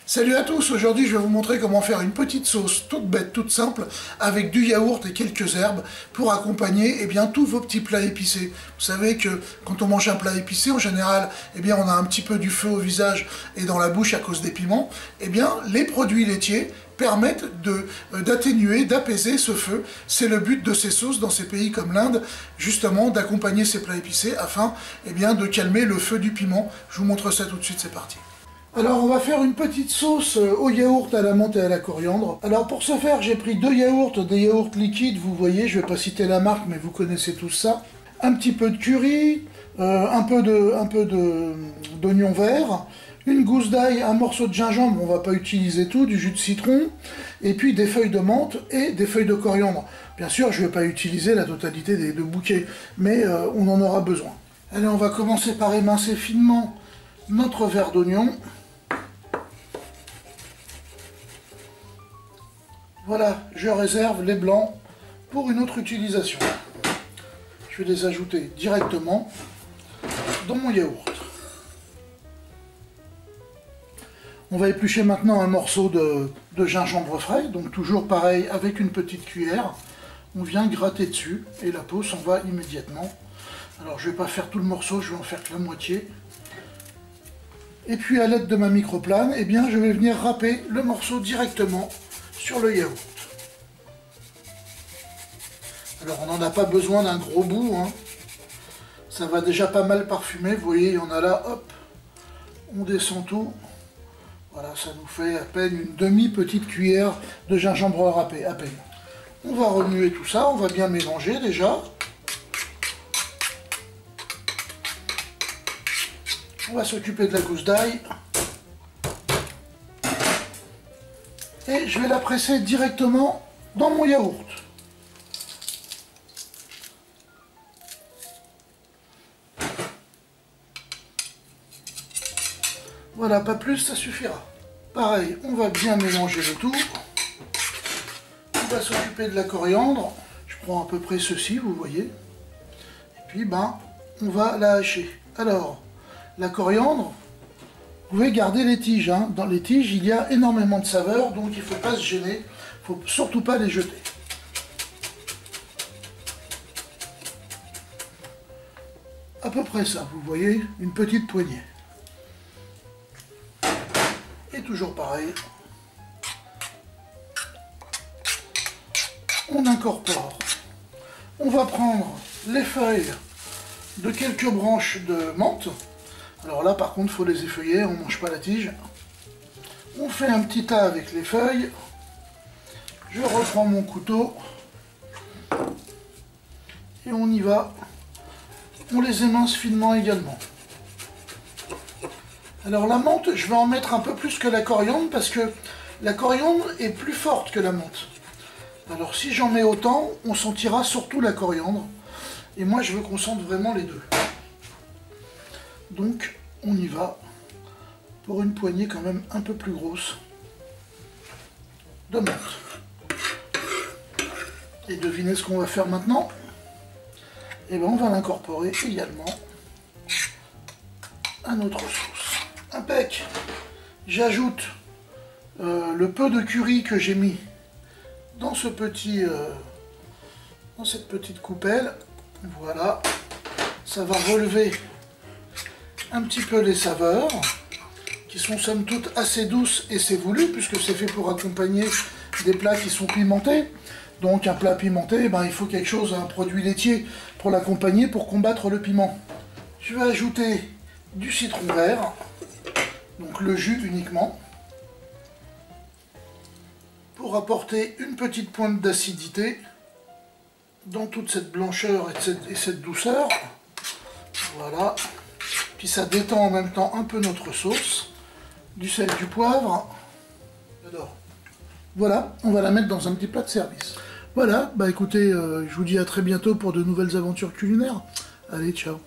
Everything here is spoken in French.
Salut à tous, aujourd'hui je vais vous montrer comment faire une petite sauce toute bête, toute simple, avec du yaourt et quelques herbes pour accompagner tous vos petits plats épicés. Vous savez que quand on mange un plat épicé, en général, on a un petit peu du feu au visage et dans la bouche à cause des piments. Les produits laitiers permettent d'atténuer, d'apaiser ce feu. C'est le but de ces sauces dans ces pays comme l'Inde, justement d'accompagner ces plats épicés afin de calmer le feu du piment. Je vous montre ça tout de suite, c'est parti. Alors on va faire une petite sauce au yaourt, à la menthe et à la coriandre. Alors pour ce faire, j'ai pris deux yaourts, des yaourts liquides, vous voyez, je ne vais pas citer la marque, mais vous connaissez tous ça. Un petit peu de curry, un peu d'oignon vert, une gousse d'ail, un morceau de gingembre, on ne va pas utiliser tout, du jus de citron, et puis des feuilles de menthe et des feuilles de coriandre. Bien sûr, je ne vais pas utiliser la totalité des deux bouquets, mais on en aura besoin. Allez, on va commencer par émincer finement notre verre d'oignon. Voilà, je réserve les blancs pour une autre utilisation. Je vais les ajouter directement dans mon yaourt. On va éplucher maintenant un morceau de gingembre frais, donc toujours pareil avec une petite cuillère. On vient gratter dessus et la peau s'en va immédiatement. Alors je ne vais pas faire tout le morceau, je vais en faire que la moitié. Et puis à l'aide de ma microplane, je vais venir râper le morceau directement sur le yaourt. Alors on n'en a pas besoin d'un gros bout, hein. Ça va déjà pas mal parfumer, vous voyez, il y en a là, hop, on descend tout. Voilà, ça nous fait à peine une demi-petite cuillère de gingembre râpé, à peine. On va remuer tout ça, on va bien mélanger déjà. On va s'occuper de la gousse d'ail. Et je vais la presser directement dans mon yaourt. Voilà, pas plus, ça suffira. Pareil, on va bien mélanger le tout. On va s'occuper de la coriandre. Je prends à peu près ceci, vous voyez. Et puis, on va la hacher. Alors, la coriandre, vous pouvez garder les tiges, hein. Dans les tiges, il y a énormément de saveur, donc il ne faut pas se gêner. Il ne faut surtout pas les jeter. À peu près ça, vous voyez, une petite poignée. Et toujours pareil. On incorpore. On va prendre les feuilles de quelques branches de menthe. Alors là, par contre, il faut les effeuiller, on ne mange pas la tige. On fait un petit tas avec les feuilles. Je reprends mon couteau. Et on y va. On les émince finement également. Alors la menthe, je vais en mettre un peu plus que la coriandre, parce que la coriandre est plus forte que la menthe. Alors si j'en mets autant, on sentira surtout la coriandre. Et moi, je veux qu'on sente vraiment les deux. Donc, on y va pour une poignée quand même un peu plus grosse de menthe. Et devinez ce qu'on va faire maintenant. On va l'incorporer également à notre sauce. Impec. J'ajoute le peu de curry que j'ai mis dans cette petite coupelle. Voilà. Ça va relever un petit peu les saveurs, qui sont somme toute assez douces, et c'est voulu, puisque c'est fait pour accompagner des plats qui sont pimentés. Donc un plat pimenté, il faut quelque chose, un produit laitier, pour l'accompagner, pour combattre le piment. Je vais ajouter du citron vert, donc le jus uniquement, pour apporter une petite pointe d'acidité dans toute cette blancheur et cette douceur. Voilà. Puis ça détend en même temps un peu notre sauce. Du sel, du poivre. J'adore. Voilà, on va la mettre dans un petit plat de service. Voilà, écoutez, je vous dis à très bientôt pour de nouvelles aventures culinaires. Allez, ciao.